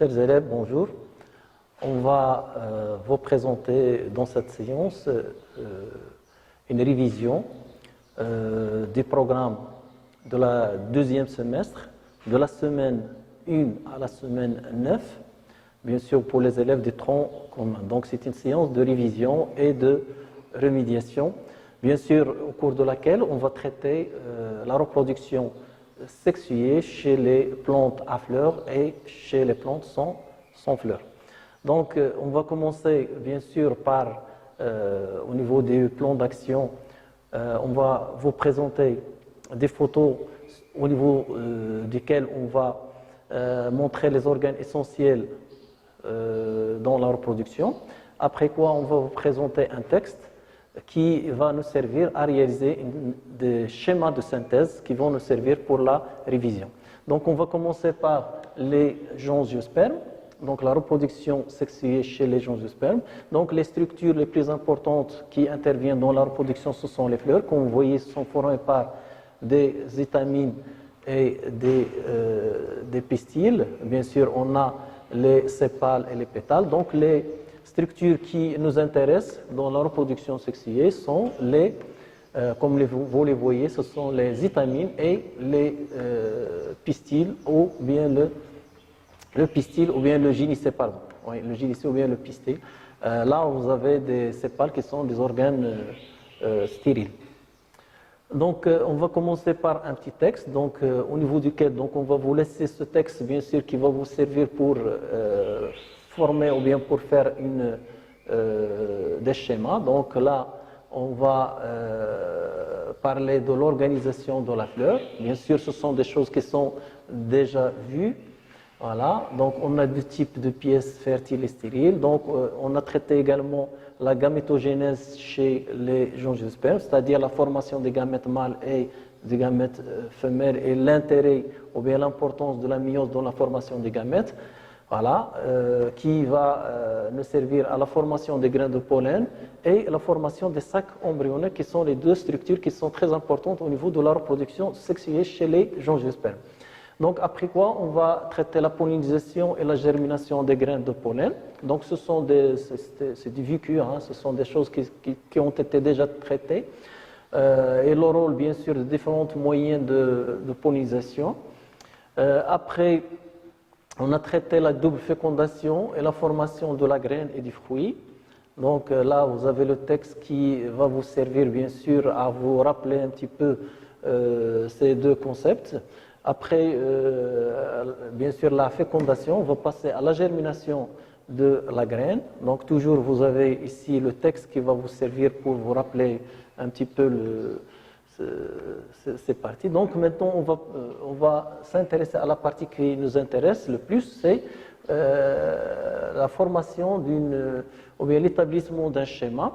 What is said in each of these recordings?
Chers élèves, bonjour. On va vous présenter dans cette séance une révision du programme de la deuxième semestre, de la semaine 1 à la semaine 9, bien sûr pour les élèves des troncs communs. Donc c'est une séance de révision et de remédiation, bien sûr au cours de laquelle on va traiter la reproduction sexuée chez les plantes à fleurs et chez les plantes sans fleurs. Donc on va commencer bien sûr par, au niveau des plans d'action, on va vous présenter des photos au niveau desquelles on va montrer les organes essentiels dans la reproduction. Après quoi, on va vous présenter un texte qui va nous servir à réaliser des schémas de synthèse qui vont nous servir pour la révision. Donc on va commencer par les angiospermes, donc la reproduction sexuée chez les angiospermes. Donc les structures les plus importantes qui interviennent dans la reproduction, ce sont les fleurs. Comme vous voyez, sont formées par des étamines et des pistils. Bien sûr, on a les sépales et les pétales. Donc les structures qui nous intéressent dans la reproduction sexuée sont les, comme vous les voyez, ce sont les étamines et les pistils, ou bien le pistil ou bien le gynécée, oui, le gynécée ou bien le pistil. Là, vous avez des sépales qui sont des organes stériles. Donc, on va commencer par un petit texte, donc, au niveau duquel donc, on va vous laisser ce texte, bien sûr, qui va vous servir pour former ou bien pour faire des schémas. Donc là, on va parler de l'organisation de la fleur. Bien sûr, ce sont des choses qui sont déjà vues. Voilà, donc on a deux types de pièces fertiles et stériles. Donc on a traité également la gamétogénèse chez les angiospermes, c'est-à-dire la formation des gamètes mâles et des gamètes femelles et l'intérêt ou bien l'importance de la méiose dans la formation des gamètes. Voilà, qui va nous servir à la formation des grains de pollen et la formation des sacs embryonnaires, qui sont les deux structures qui sont très importantes au niveau de la reproduction sexuée chez les angiospermes. Donc après quoi, on va traiter la pollinisation et la germination des grains de pollen. Donc ce sont c'est du vécu, hein, ce sont des choses qui ont été déjà traitées. Et le rôle, bien sûr, de différents moyens de pollinisation. Après, on a traité la double fécondation et la formation de la graine et du fruit. Donc là, vous avez le texte qui va vous servir, bien sûr, à vous rappeler un petit peu ces deux concepts. Après, bien sûr, la fécondation, on va passer à la germination de la graine. Donc toujours, vous avez ici le texte qui va vous servir pour vous rappeler un petit peu ces parties. Donc maintenant, on va s'intéresser à la partie qui nous intéresse le plus, c'est la formation ou bien l'établissement d'un schéma,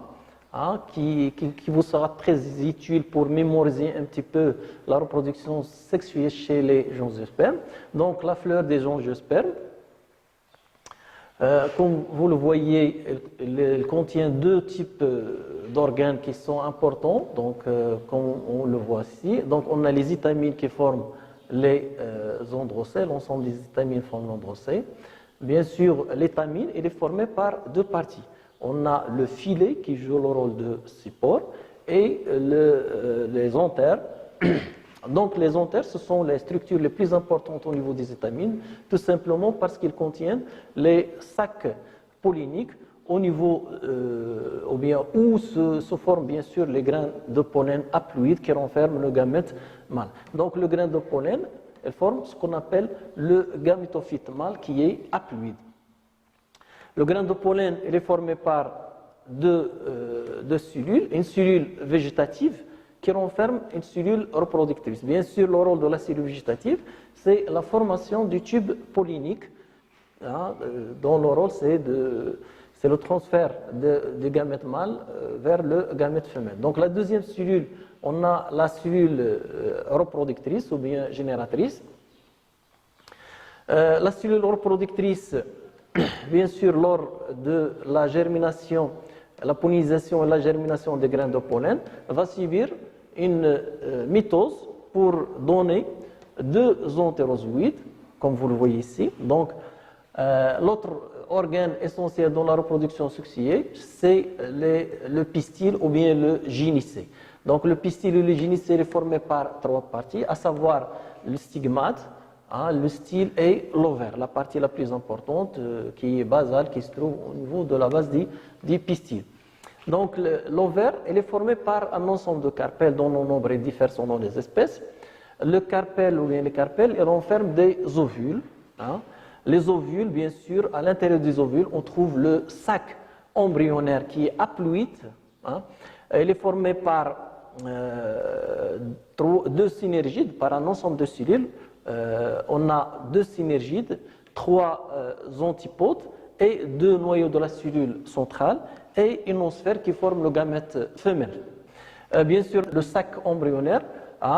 hein, qui vous sera très utile pour mémoriser un petit peu la reproduction sexuée chez les angiospermes. Donc la fleur des angiospermes, comme vous le voyez, elle contient deux types d'organes qui sont importants, donc comme on le voit ici. Donc on a les étamines qui forment les androcées, l'ensemble des étamines forment l'androcée. Bien sûr, l'étamine, elle est formée par deux parties. On a le filet qui joue le rôle de support et les anthères. Donc les anthères, ce sont les structures les plus importantes au niveau des étamines, tout simplement parce qu'ils contiennent les sacs polliniques au niveau ou bien où se forment bien sûr les grains de pollen haploïdes qui renferment le gamète mâle. Donc le grain de pollen, elle forme ce qu'on appelle le gamétophyte mâle qui est haploïde. Le grain de pollen, il est formé par deux cellules, une cellule végétative qui renferme une cellule reproductrice. Bien sûr, le rôle de la cellule végétative, c'est la formation du tube pollinique, hein, dont le rôle, c'est le transfert du gamète mâle vers le gamète femelle. Donc la deuxième cellule, on a la cellule reproductrice ou bien génératrice. La cellule reproductrice, bien sûr, lors de la germination, la pollinisation et la germination des grains de pollen, va subir une mitose pour donner deux entérozoïdes, comme vous le voyez ici. Donc, L'autre organe essentiel dans la reproduction sexuée, c'est le pistil ou bien le gynicée. Donc le pistil ou le gynicée est formé par trois parties, à savoir le stigmate, le style et l'ovaire, la partie la plus importante qui est basale, qui se trouve au niveau de la base du pistil. Donc l'ovaire, elle est formé par un ensemble de carpelles dont le nombre est diffère selon les espèces. Le carpelle ou bien les carpelles, ils renferment des ovules. Les ovules, bien sûr, à l'intérieur des ovules, on trouve le sac embryonnaire qui est haploïde. Il est formé par deux synergides, par un ensemble de cellules. On a deux synergides, trois antipodes et deux noyaux de la cellule centrale et une sphère qui forme le gamète femelle. Bien sûr, le sac embryonnaire,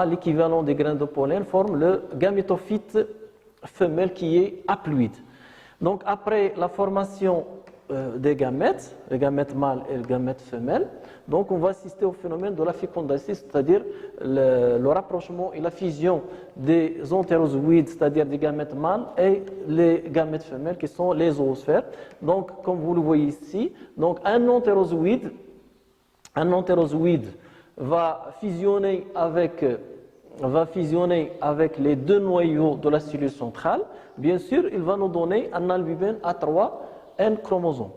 l'équivalent des grains de pollen, forme le gamétophyte femelle qui est haploïde. Donc après la formation des gamètes, le gamète mâle et le gamète femelle, donc on va assister au phénomène de la fécondation, c'est-à-dire le rapprochement et la fusion des entérozoïdes, c'est-à-dire des gamètes mâles et les gamètes femelles qui sont les zoosphères. Donc comme vous le voyez ici, donc un entérozoïde va fusionner avec les deux noyaux de la cellule centrale. Bien sûr, il va nous donner un albumène A3, un chromosome.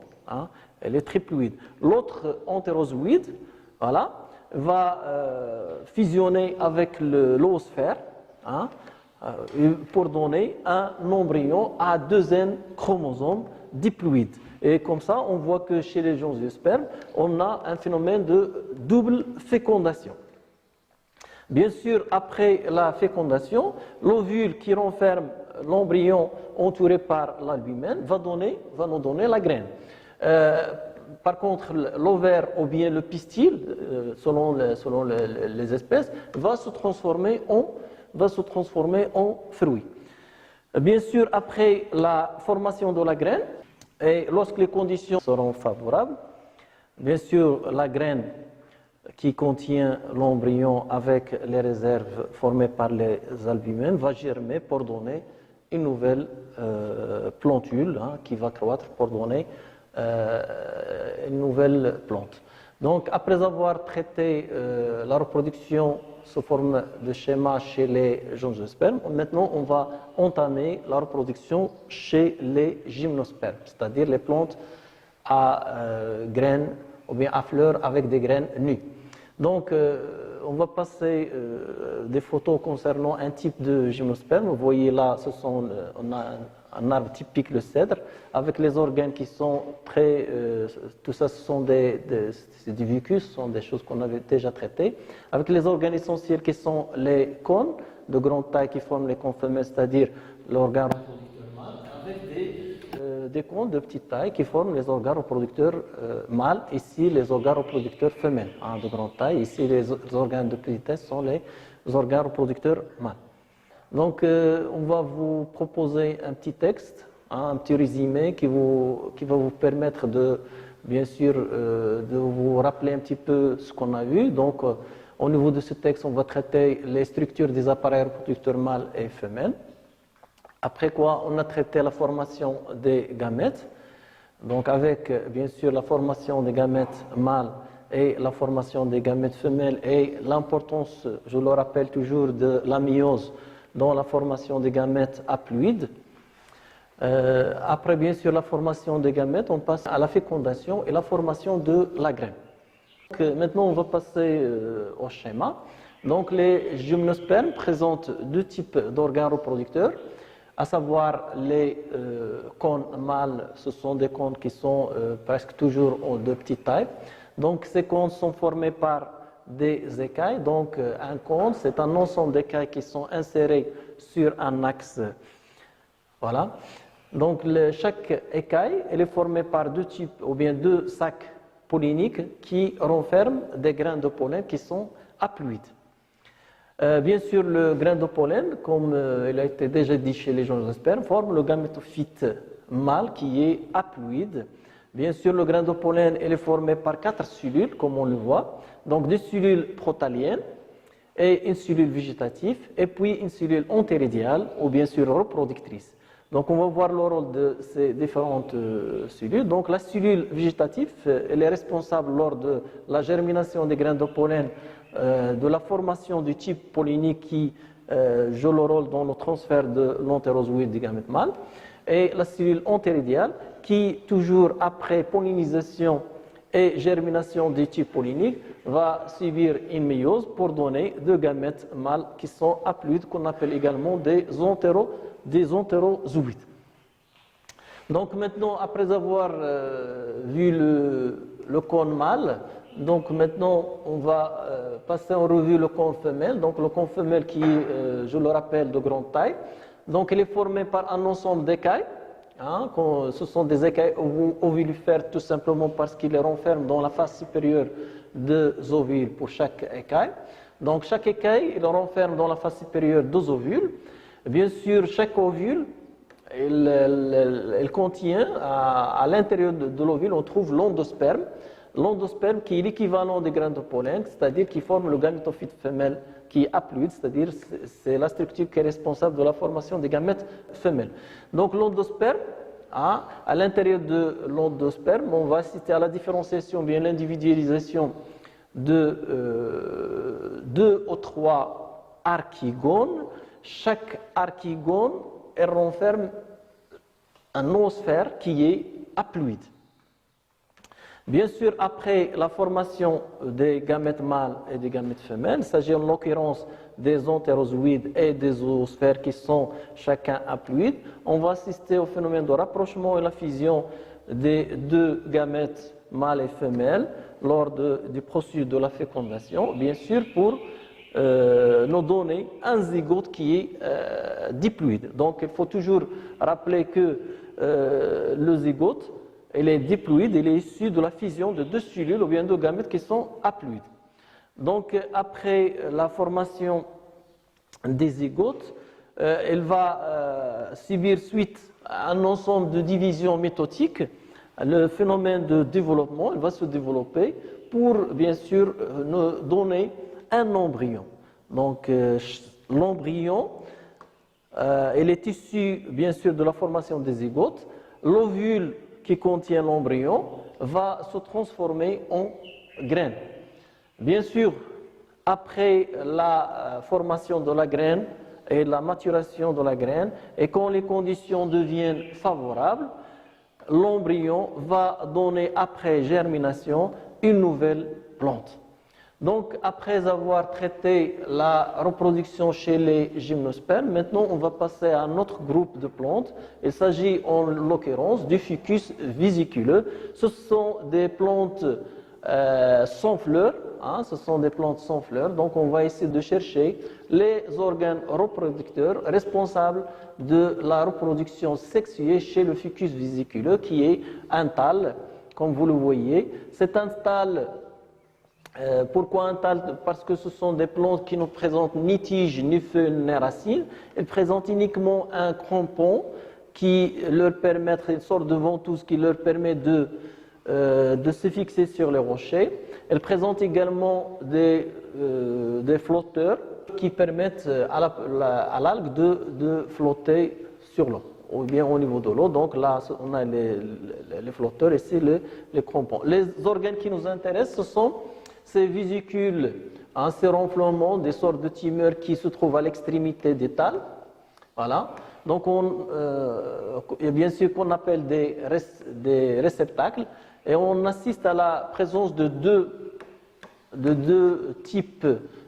Elle est triploïde. L'autre entérozoïde, va fusionner avec l'oosphère pour donner un embryon à 2N chromosomes diploïdes. Et comme ça, on voit que chez les angiospermes, on a un phénomène de double fécondation. Bien sûr, après la fécondation, l'ovule qui renferme l'embryon entouré par l'albumène va nous donner la graine. Par contre, l'ovaire ou bien le pistil, selon les espèces, va se transformer en fruit. Bien sûr, après la formation de la graine, et lorsque les conditions seront favorables, bien sûr, la graine qui contient l'embryon avec les réserves formées par les albumènes va germer pour donner une nouvelle plantule qui va croître pour donner une nouvelle plante. Donc, après avoir traité la reproduction sous forme de schéma chez les angiospermes, maintenant on va entamer la reproduction chez les gymnospermes, c'est-à-dire les plantes à graines ou bien à fleurs avec des graines nues. Donc, on va passer des photos concernant un type de gymnosperme. Vous voyez là, on a un arbre typique, le cèdre, avec les organes qui sont très... tout ça, ce sont des vicus, ce sont des choses qu'on avait déjà traitées, avec les organes essentiels qui sont les cônes de grande taille qui forment les cônes femelles, c'est-à-dire l'organe reproducteur mâle, avec des cônes de petite taille qui forment les organes reproducteurs mâles, ici les organes reproducteurs femelles de grande taille, ici les organes de petite taille sont les organes reproducteurs mâles. Donc, on va vous proposer un petit texte, un petit résumé qui va vous permettre bien sûr, de vous rappeler un petit peu ce qu'on a vu. Donc, au niveau de ce texte, on va traiter les structures des appareils reproducteurs mâles et femelles. Après quoi, on a traité la formation des gamètes. Donc, avec, bien sûr, la formation des gamètes mâles et la formation des gamètes femelles et l'importance, je le rappelle toujours, de la méiose dans la formation des gamètes haploïdes. Après, bien sûr, la formation des gamètes, on passe à la fécondation et la formation de la graine. Donc, maintenant, on va passer au schéma. Donc, les gymnospermes présentent deux types d'organes reproducteurs, à savoir les cônes mâles, ce sont des cônes qui sont presque toujours de petite taille. Donc, ces cônes sont formés par des écailles. Donc, un cône, c'est un ensemble d'écailles qui sont insérées sur un axe. Voilà. Donc, chaque écaille, elle est formée par deux types, ou bien deux sacs polliniques qui renferment des grains de pollen qui sont haploïdes. Bien sûr, le grain de pollen, comme il a été déjà dit chez les angiospermes, forme le gamétophyte mâle qui est haploïde. Bien sûr, le grain de pollen il est formé par 4 cellules, comme on le voit. Donc, des cellules protaliennes et une cellule végétative, et puis une cellule entéridiale, ou bien sûr reproductrice. Donc on va voir le rôle de ces différentes cellules. Donc la cellule végétative, elle est responsable lors de la germination des graines de pollen, de la formation du type pollinique qui joue le rôle dans le transfert de l'entérozoïde des gamètes mâles. Et la cellule entéroïdiale qui, toujours après pollinisation et germination des types polliniques, va subir une méiose pour donner deux gamètes mâles qui sont haploïdes, qu'on appelle également des entérozoïdes. Donc maintenant, après avoir vu le cône mâle, donc maintenant on va passer en revue le cône femelle. Donc le cône femelle qui est, je le rappelle, de grande taille. Donc il est formé par un ensemble d'écailles. Ce sont des écailles ovulifères tout simplement parce qu'ils les renferment dans la face supérieure des ovules pour chaque écaille. Donc chaque écaille, il renferme dans la face supérieure deux ovules. Bien sûr, chaque ovule, il contient, à l'intérieur de l'ovule, on trouve l'endosperme. L'endosperme qui est l'équivalent des graines de pollen, c'est-à-dire qui forme le gamétophyte femelle qui est haploïde, c'est-à-dire c'est la structure qui est responsable de la formation des gamètes femelles. Donc l'endosperme, à l'intérieur de l'endosperme, on va assister à la différenciation, bien l'individualisation de 2 ou 3 archigones. Chaque archigone renferme un noosphère qui est haploïde. Bien sûr, après la formation des gamètes mâles et des gamètes femelles, il s'agit en l'occurrence des entérozoïdes et des zoosphères qui sont chacun haploïdes, on va assister au phénomène de rapprochement et la fusion des deux gamètes mâles et femelles lors du processus de la fécondation, bien sûr pour nous donner un zygote qui est diploïde. Donc il faut toujours rappeler que le zygote, il est diploïde, il est issu de la fusion de deux cellules ou bien deux gamètes qui sont haploïdes. Donc après la formation des zygotes, elle va subir suite à un ensemble de divisions métotiques. Le phénomène de développement, il va se développer pour bien sûr nous donner un embryon. Donc l'embryon, il est issu bien sûr de la formation des zygotes. L'ovule qui contient l'embryon va se transformer en graine. Bien sûr, après la formation de la graine et la maturation de la graine, et quand les conditions deviennent favorables, l'embryon va donner après germination une nouvelle plante. Donc, après avoir traité la reproduction chez les gymnospermes, maintenant on va passer à un autre groupe de plantes. Il s'agit en l'occurrence du ficus vésiculeux. Ce sont des plantes sans fleurs. Ce sont des plantes sans fleurs. Donc, on va essayer de chercher les organes reproducteurs responsables de la reproduction sexuée chez le ficus vésiculeux, qui est un thalle, comme vous le voyez. C'est un thalle. Pourquoi un thalle? Parce que ce sont des plantes qui ne présentent ni tige, ni feuilles, ni racines. Elles présentent uniquement un crampon qui leur permet, une sorte de ventouse qui leur permet de se fixer sur les rochers. Elles présentent également des flotteurs qui permettent à l'algue de flotter sur l'eau, ou bien au niveau de l'eau. Donc là, on a les flotteurs, ici les crampons. Les organes qui nous intéressent, ce sont ces vésicules, ces renflements, des sortes de tumeurs qui se trouvent à l'extrémité des thalles. Voilà. Donc, il y a bien sûr qu'on appelle des réceptacles, et on assiste à la présence de deux types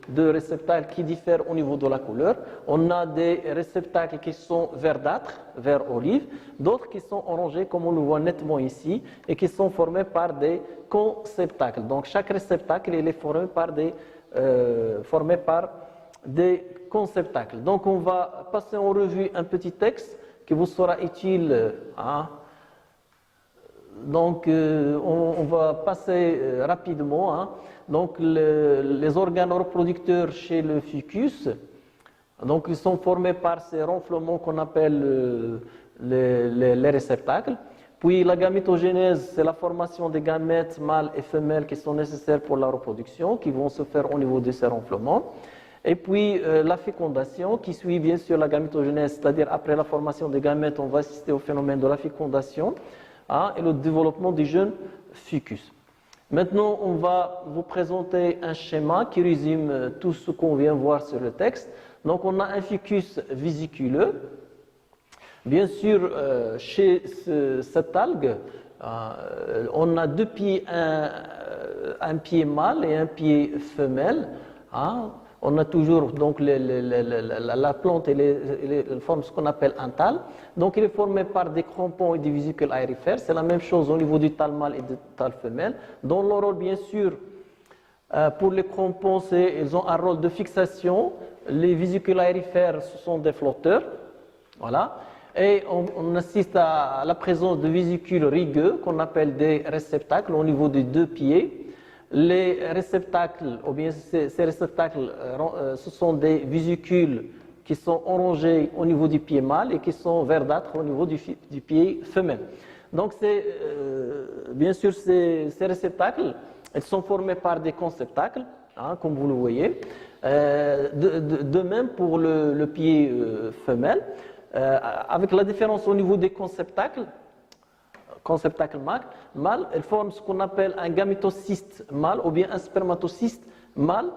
de réceptacles qui diffèrent au niveau de la couleur. On a des réceptacles qui sont verdâtres, vert olive, d'autres qui sont orangés, comme on le voit nettement ici, et qui sont formés par des conceptacles. Donc chaque réceptacle il est formé par des conceptacles. Donc on va passer en revue un petit texte qui vous sera utile. Donc on va passer rapidement. Donc les organes reproducteurs chez le ficus, donc ils sont formés par ces renflements qu'on appelle les réceptacles. Puis la gamétogénèse, c'est la formation des gamètes mâles et femelles qui sont nécessaires pour la reproduction, qui vont se faire au niveau de ces renflements. Et puis la fécondation qui suit bien sûr la gamétogenèse, c'est-à-dire après la formation des gamètes, on va assister au phénomène de la fécondation et le développement du jeune ficus. Maintenant, on va vous présenter un schéma qui résume tout ce qu'on vient voir sur le texte. Donc, on a un ficus vésiculeux. Bien sûr, chez cette algue, on a deux pieds, un pied mâle et un pied femelle. On a toujours donc la plante elle forme ce qu'on appelle un thalme. Donc il est formé par des crampons et des vésicules aérifères. C'est la même chose au niveau du thalme mâle et du thalme femelle. Dont le rôle, bien sûr, pour les crampons, ils ont un rôle de fixation. Les vésicules aérifères, ce sont des flotteurs. Voilà. Et on assiste à la présence de vésicules rigueux qu'on appelle des réceptacles au niveau des deux pieds. Les réceptacles, ou bien ces réceptacles, ce sont des vésicules qui sont orangés au niveau du pied mâle et qui sont verdâtres au niveau du pied femelle. Donc, bien sûr, ces réceptacles, ils sont formés par des conceptacles, comme vous le voyez. De même pour le pied femelle, avec la différence au niveau des conceptacles mâle, elle forme ce qu'on appelle un gamétocyste mâle ou bien un spermatocyste mâle.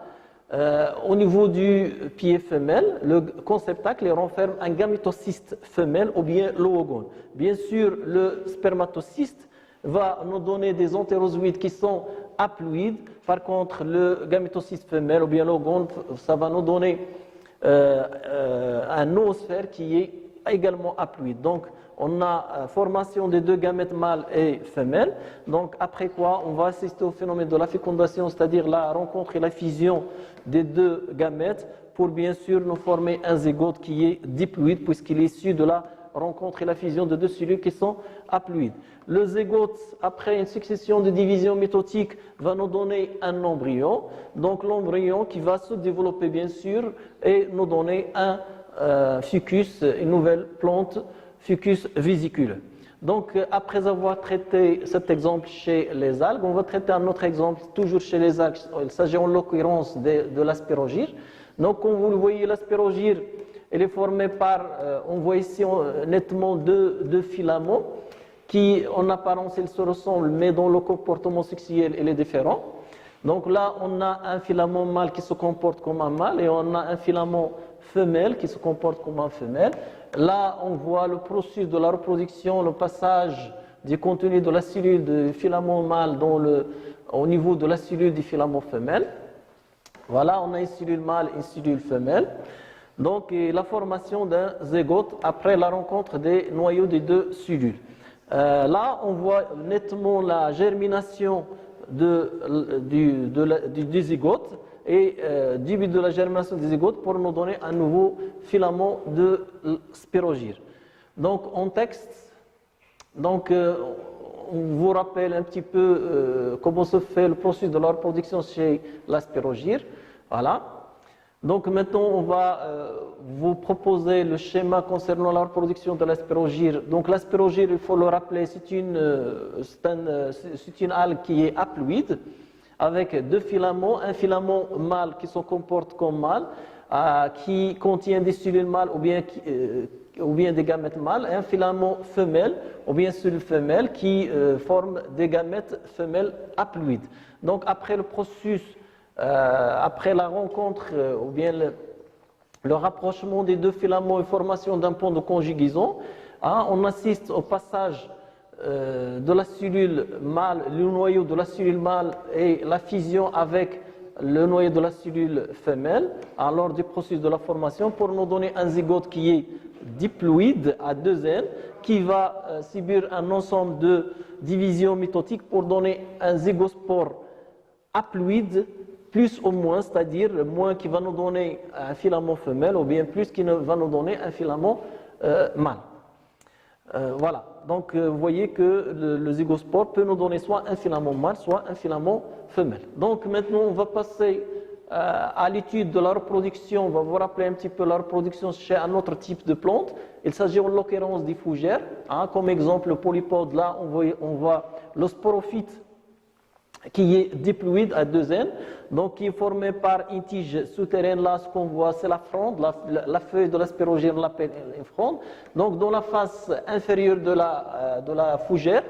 Au niveau du pied femelle, le conceptacle renferme un gamétocyste femelle ou bien l'oogone. Bien sûr, le spermatocyste va nous donner des entérozoïdes qui sont haploïdes. Par contre, le gamétocyste femelle ou bien l'oogone, ça va nous donner un noosphère qui est également haploïde. Donc, on a formation des deux gamètes mâles et femelles. Donc, après quoi, on va assister au phénomène de la fécondation, c'est-à-dire la rencontre et la fusion des deux gamètes pour bien sûr nous former un zygote qui est diploïde puisqu'il est issu de la rencontre et la fusion de deux cellules qui sont haploïdes. Le zygote, après une succession de divisions mitotiques, va nous donner un embryon. Donc, l'embryon qui va se développer bien sûr et nous donner un ficus, une nouvelle plante, ficus vésiculeux. Donc, après avoir traité cet exemple chez les algues, on va traiter un autre exemple, toujours chez les algues. Il s'agit en l'occurrence de l'aspérogyre. Donc, comme vous le voyez, l'aspérogyre, elle est formée par, on voit ici nettement deux filaments qui, en apparence, ils se ressemblent, mais dont le comportement sexuel il est différent. Donc là, on a un filament mâle qui se comporte comme un mâle et on a un filament femelle qui se comporte comme un femelle. Là, on voit le processus de la reproduction, le passage du contenu de la cellule du filament mâle au niveau de la cellule du filament femelle. Voilà, on a une cellule mâle et une cellule femelle. Donc, la formation d'un zygote après la rencontre des noyaux des deux cellules. Là, on voit nettement la germination du zygote et du but de la germination du zygote pour nous donner un nouveau filament de spérogyre. Donc, en texte, donc, on vous rappelle un petit peu comment se fait le processus de la reproduction chez la spérogyre. Voilà. Donc maintenant, on va vous proposer le schéma concernant la reproduction de l'aspérogyre. Donc l'aspérogyre, il faut le rappeler, c'est une algue qui est haploïde, avec deux filaments, un filament mâle qui se comporte comme mâle, qui contient des cellules mâles ou bien des gamètes mâles, et un filament femelle ou bien cellules femelles qui forment des gamètes femelles haploïdes. Donc après le processus, après la rencontre ou bien le rapprochement des deux filaments et formation d'un pont de conjugaison, on assiste au passage de la cellule mâle, le noyau de la cellule mâle et la fusion avec le noyau de la cellule femelle lors du processus de la formation pour nous donner un zygote qui est diploïde à deux ailes qui va subir un ensemble de divisions mitotiques pour donner un zygospore haploïde plus ou moins, c'est-à-dire moins qui va nous donner un filament femelle ou bien plus qui va nous donner un filament mâle. Voilà, donc vous voyez que le zygospore peut nous donner soit un filament mâle, soit un filament femelle. Donc maintenant on va passer à l'étude de la reproduction. On va vous rappeler un petit peu la reproduction chez un autre type de plante. Il s'agit en l'occurrence des fougères. Comme exemple, le polypode, là on voit le sporophyte qui est diploïde à 2 N, donc qui est formé par une tige souterraine. Là, ce qu'on voit, c'est la fronde, la feuille de l'aspergillus, on l'appelle une fronde. Donc, dans la face inférieure de la fougère,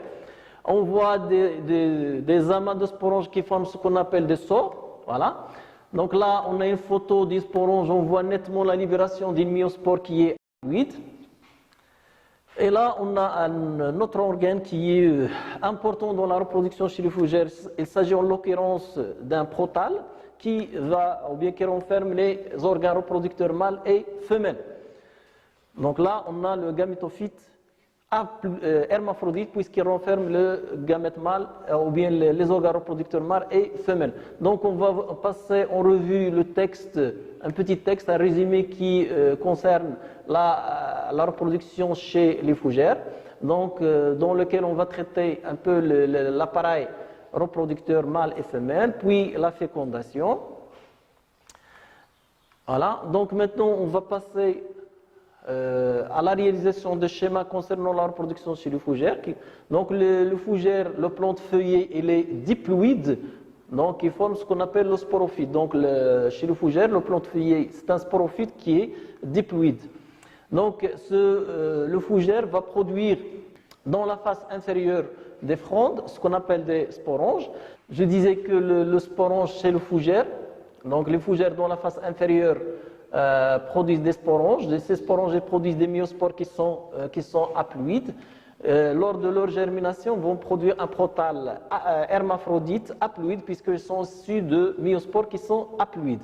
on voit des amas de sporanges qui forment ce qu'on appelle des sores. Voilà. Donc là, on a une photo des sporanges, on voit nettement la libération d'une myospore qui est haploïde. Et là, on a un autre organe qui est important dans la reproduction chez les fougères. Il s'agit en l'occurrence d'un protal qui renferme les organes reproducteurs mâles et femelles. Donc là, on a le gamétophyte hermaphrodite puisqu'il renferme le gamète mâle ou bien les organes reproducteurs mâles et femelles. Donc on va passer en revue le texte, un petit texte, un résumé qui concerne la reproduction chez les fougères, donc dans lequel on va traiter un peu l'appareil reproducteur mâle et femelle, puis la fécondation. Voilà, donc maintenant on va passer à la réalisation de schémas concernant la reproduction chez le fougère. Donc le fougère, le plante feuillée, il est diploïde, donc il forme ce qu'on appelle le sporophyte. Donc chez le fougère, le plante feuillée, c'est un sporophyte qui est diploïde. Donc le fougère va produire dans la face inférieure des frondes, ce qu'on appelle des sporanges. Je disais que le sporange c'est le fougère, donc les fougères dans la face inférieure produisent des sporanges. Ces sporanges produisent des myospores qui sont haploïdes. Lors de leur germination, vont produire un protal hermaphrodite haploïde puisqu'ils sont issus de myospores qui sont haploïdes.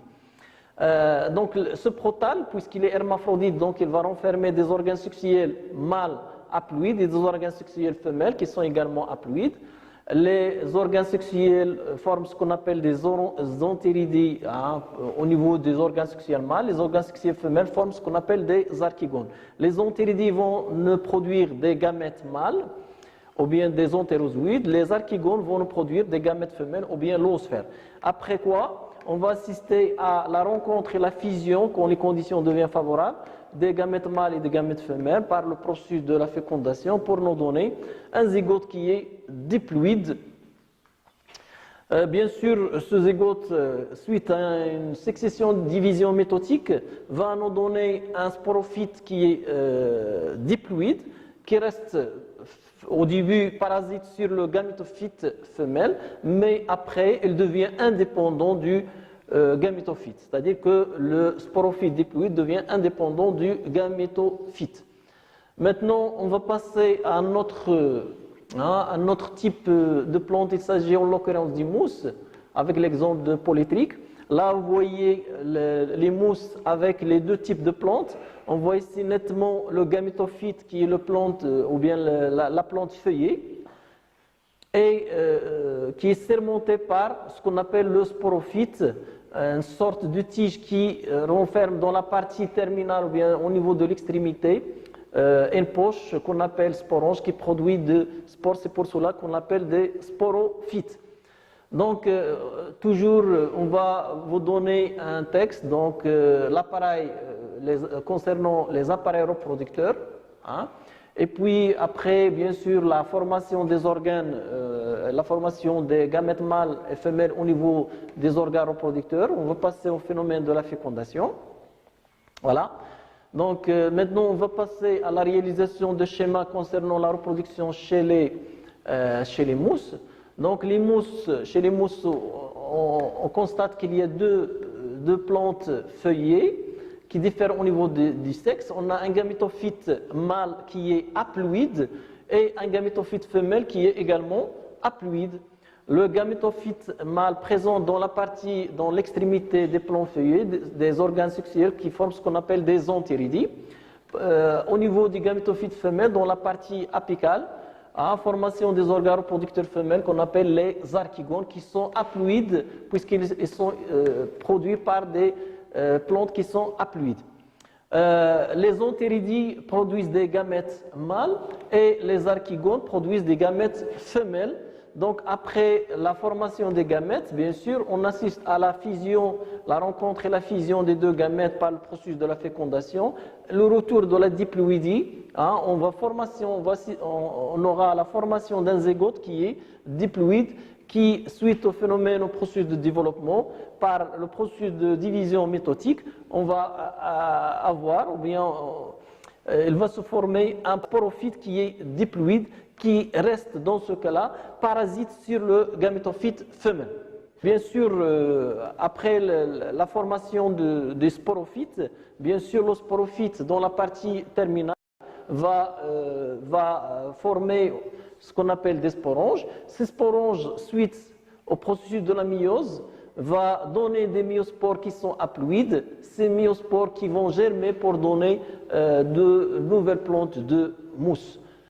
Donc ce protal, puisqu'il est hermaphrodite, donc il va renfermer des organes sexuels mâles haploïdes et des organes sexuels femelles qui sont également haploïdes. Les organes sexuels forment ce qu'on appelle des entéridés au niveau des organes sexuels mâles. Les organes sexuels femelles forment ce qu'on appelle des archigones. Les entéridés vont ne produire des gamètes mâles ou bien des entérozoïdes. Les archigones vont nous produire des gamètes femelles ou bien l'oosphère. Après quoi, on va assister à la rencontre et la fusion, quand les conditions deviennent favorables, des gamètes mâles et des gamètes femelles par le processus de la fécondation pour nous donner un zygote qui est diploïde. Bien sûr, ce zygote, suite à une succession de divisions métotiques, va nous donner un sporophyte qui est diploïde, qui reste au début parasite sur le gamétophyte femelle, mais après il devient indépendant du gamétophyte, c'est-à-dire que le sporophyte diploïde devient indépendant du gamétophyte. Maintenant, on va passer à un autre type de plante. Il s'agit en l'occurrence du mousse, avec l'exemple de polytrique. Là, vous voyez les mousses avec les deux types de plantes. On voit ici nettement le gamétophyte qui est le plante ou bien la plante feuillée et qui est surmontée par ce qu'on appelle le sporophyte, une sorte de tige qui renferme dans la partie terminale ou bien au niveau de l'extrémité une poche qu'on appelle sporange qui produit des spores. C'est pour cela qu'on appelle des sporophytes. Donc, toujours, on va vous donner un texte, donc l'appareil concernant les appareils reproducteurs, et puis après, bien sûr, la formation des organes, la formation des gamètes mâles et femelles au niveau des organes reproducteurs. On va passer au phénomène de la fécondation. Voilà. Donc, maintenant, on va passer à la réalisation de schémas concernant la reproduction chez les mousses. Donc chez les mousses, on constate qu'il y a deux plantes feuillées qui diffèrent au niveau du sexe. On a un gamétophyte mâle qui est haploïde et un gamétophyte femelle qui est également haploïde. Le gamétophyte mâle présente dans l'extrémité des plants feuillés des organes sexuels qui forment ce qu'on appelle des entéridés. Au niveau du gamétophyte femelle, dans la partie apicale, formation des organes reproducteurs femelles qu'on appelle les archigones qui sont haploïdes puisqu'ils sont produits par des plantes qui sont haploïdes. Les entéridés produisent des gamètes mâles et les archigones produisent des gamètes femelles. Donc après la formation des gamètes, bien sûr, on assiste à la fusion, la rencontre et la fusion des deux gamètes par le processus de la fécondation, le retour de la diploïdie, hein, on aura la formation d'un zygote qui est diploïde, qui, suite au phénomène, au processus de développement, par le processus de division métotique, on va avoir, ou bien il va se former un sporophyte qui est diploïde, qui reste dans ce cas-là parasite sur le gamétophyte femelle. Bien sûr, après la formation des sporophytes, bien sûr, le sporophyte dans la partie terminale va former ce qu'on appelle des sporonges. Ces sporonges, suite au processus de la myose, va donner des myospores qui sont haploïdes, ces myospores qui vont germer pour donner de nouvelles plantes de mousse.